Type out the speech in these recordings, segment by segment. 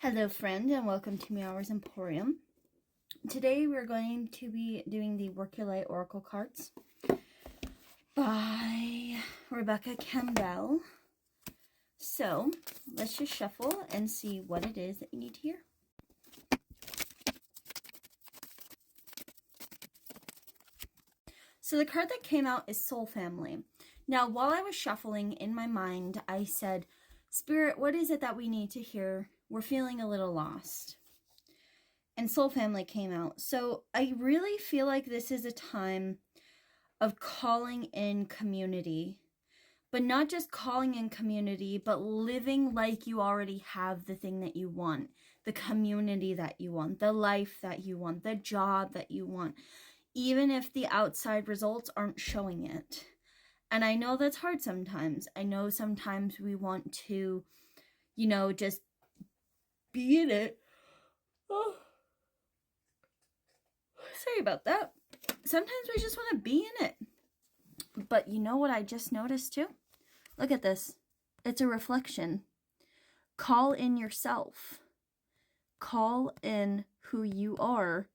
Hello friend, and welcome to Meowers Emporium. Today we're going to be doing the Work Your Light Oracle cards by Rebecca Campbell. So let's just shuffle and see what it is that you need to hear. So the card that came out is Soul Family. Now while I was shuffling in my mind, I said, Spirit, what is it that we need to hear? We're feeling a little lost. And Soul Family came out. So I really feel like this is a time of calling in community. But not just calling in community, but living like you already have the thing that you want. The community that you want. The life that you want. The job that you want. Even if the outside results aren't showing it. And I know that's hard sometimes. I know sometimes we want to, just be in it. Oh. Sorry about that. Sometimes we just want to be in it. But you know what I just noticed too? Look at this. It's a reflection. Call in yourself. Call in who you are,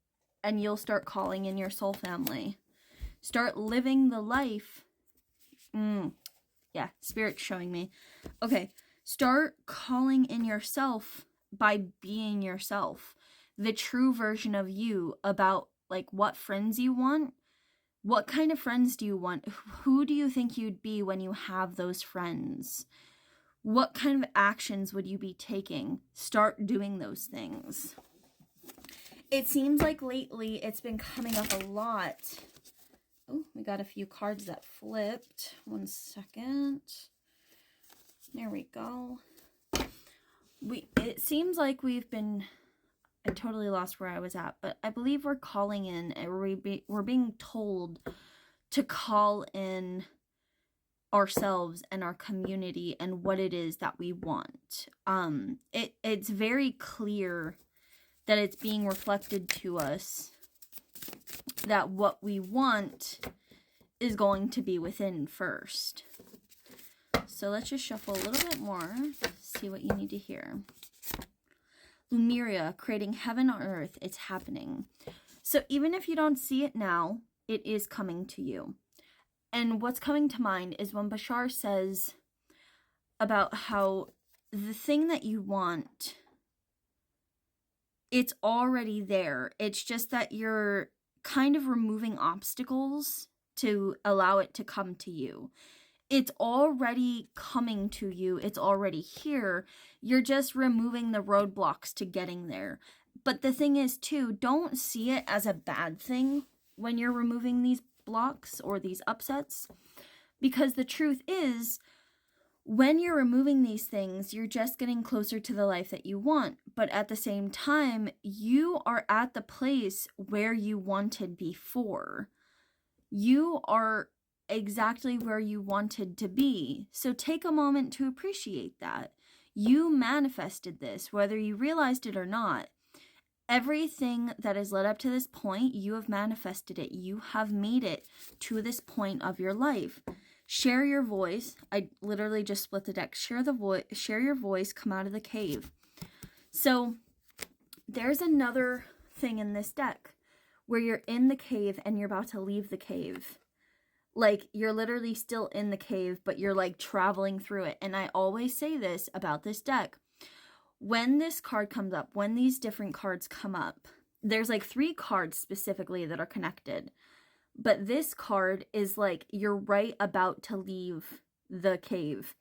and you'll start calling in your soul family. Start living the life. Yeah, Spirit's showing me. Okay, start calling in yourself by being yourself. The true version of you, about like what friends you want. What kind of friends do you want? Who do you think you'd be when you have those friends? What kind of actions would you be taking? Start doing those things. It seems like lately it's been coming up a lot. Oh, we got a few cards that flipped. 1 second. There we go. It seems like we've been... I totally lost where I was at, but I believe we're calling in, we're being told to call in ourselves and our community and what it is that we want. It's very clear that it's being reflected to us that what we want is going to be within first. So let's just shuffle a little bit more, see what you need to hear. Lumeria, creating heaven on earth, it's happening. So even if you don't see it now, it is coming to you. And what's coming to mind is when Bashar says about how the thing that you want, it's already there. It's just that you're kind of removing obstacles to allow it to come to you. It's already coming to you. It's already here. You're just removing the roadblocks to getting there. But the thing is, too, don't see it as a bad thing when you're removing these blocks or these upsets. Because the truth is, when you're removing these things, you're just getting closer to the life that you want. But at the same time, you are at the place where you wanted before. You are exactly where you wanted to be. So take a moment to appreciate that. You manifested this, whether you realized it or not. Everything that has led up to this point, you have manifested it. You have made it to this point of your life. Share your voice. I literally just split the deck. Share your voice, come out of the cave. So there's another thing in this deck where you're in the cave and you're about to leave the cave. Like, you're literally still in the cave, but you're, like, traveling through it. And I always say this about this deck. When this card comes up, when these different cards come up, there's, like, 3 cards specifically that are connected. But this card is, like, you're right about to leave the cave.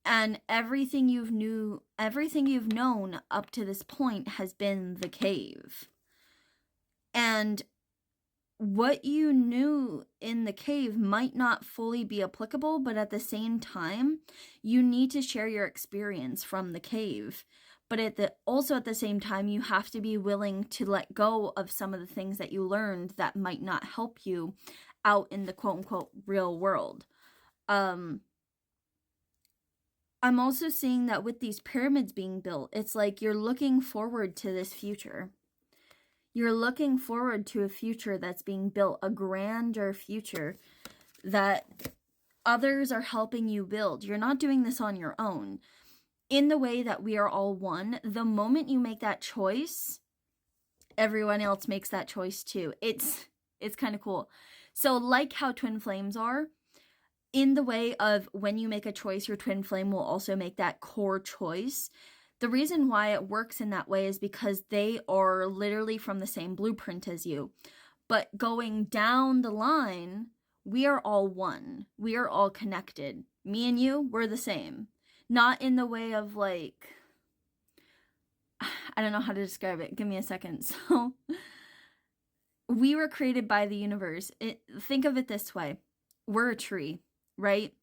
And everything you've known up to this point has been the cave. And what you knew in the cave might not fully be applicable, but at the same time, you need to share your experience from the cave. But also at the same time, you have to be willing to let go of some of the things that you learned that might not help you out in the quote-unquote real world. I'm also seeing that with these pyramids being built, it's like you're looking forward to this future. You're looking forward to a future that's being built, a grander future that others are helping you build. You're not doing this on your own. in the way that we are all one, the moment you make that choice, everyone else makes that choice too. It's kind of cool. So like how twin flames are, in the way of when you make a choice, your twin flame will also make that core choice. The reason why it works in that way is because they are literally from the same blueprint as you. But going down the line, we are all one. We are all connected. Me and you, we're the same. Not in the way of like, I don't know how to describe it. Give me a second. So we were created by the universe. Think of it this way. We're a tree, right?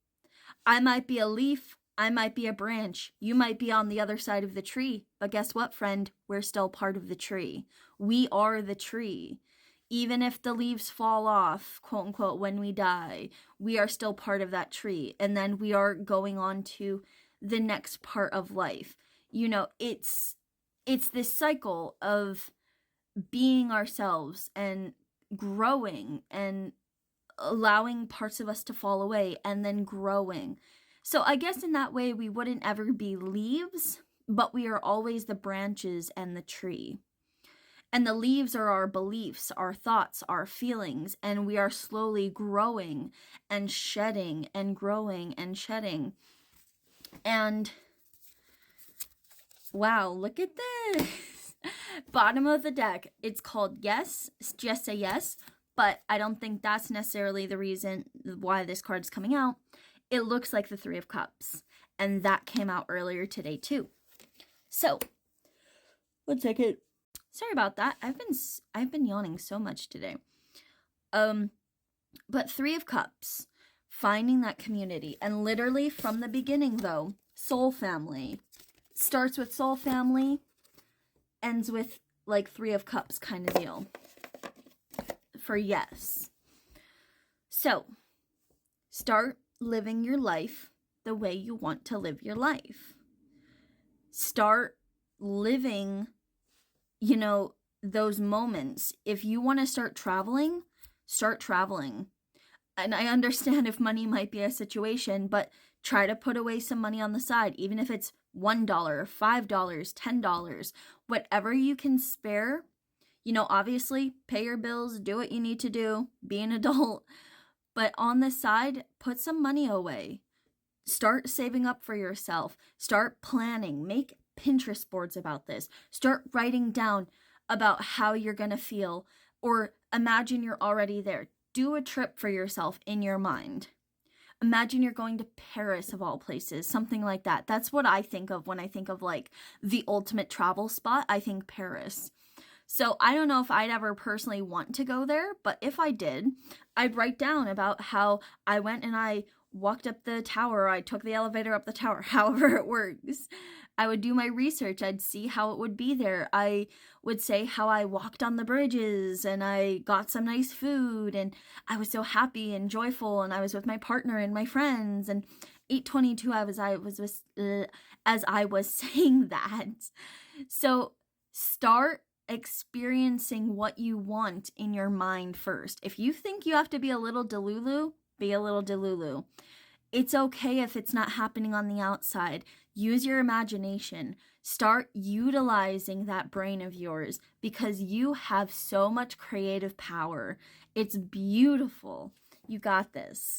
I might be a leaf. I might be a branch. You might be on the other side of the tree. But guess what, friend? We're still part of the tree. We are the tree. Even if the leaves fall off, quote unquote, when we die, we are still part of that tree. And then we are going on to the next part of life. You know, it's this cycle of being ourselves and growing and allowing parts of us to fall away and then growing. So I guess in that way we wouldn't ever be leaves, but we are always the branches and the tree. And the leaves are our beliefs, our thoughts, our feelings, and we are slowly growing and shedding and growing and shedding. And wow, look at this. Bottom of the deck, it's called yes, just say yes, but I don't think that's necessarily the reason why this card is coming out. It looks like the Three of Cups, and that came out earlier today too. So, 1 second. Sorry about that. I've been yawning so much today. But Three of Cups, finding that community, and literally from the beginning though, soul family. Starts with soul family, ends with like Three of Cups kind of deal. For yes. So, start living your life the way you want to live your life. Start living, you know, those moments. If you want to start traveling, start traveling. And I understand if money might be a situation, but try to put away some money on the side, even if it's $1, $5, $10, whatever you can spare. You know, obviously, pay your bills, do what you need to do, be an adult. But on the side, put some money away. Start saving up for yourself. Start planning. Make Pinterest boards about this. Start writing down about how you're going to feel, or imagine you're already there. Do a trip for yourself in your mind. Imagine you're going to Paris of all places, something like that. That's what I think of when I think of like the ultimate travel spot. I think Paris. So I don't know if I'd ever personally want to go there, but if I did, I'd write down about how I went and I walked up the tower, I took the elevator up the tower, however it works. I would do my research. I'd see how it would be there. I would say how I walked on the bridges and I got some nice food and I was so happy and joyful and I was with my partner and my friends. And 8:22 as I was saying that. So start experiencing what you want in your mind first. If you think you have to be a little delulu, be a little delulu. It's okay if it's not happening on the outside. Use your imagination. Start utilizing that brain of yours because you have so much creative power. It's beautiful. You got this.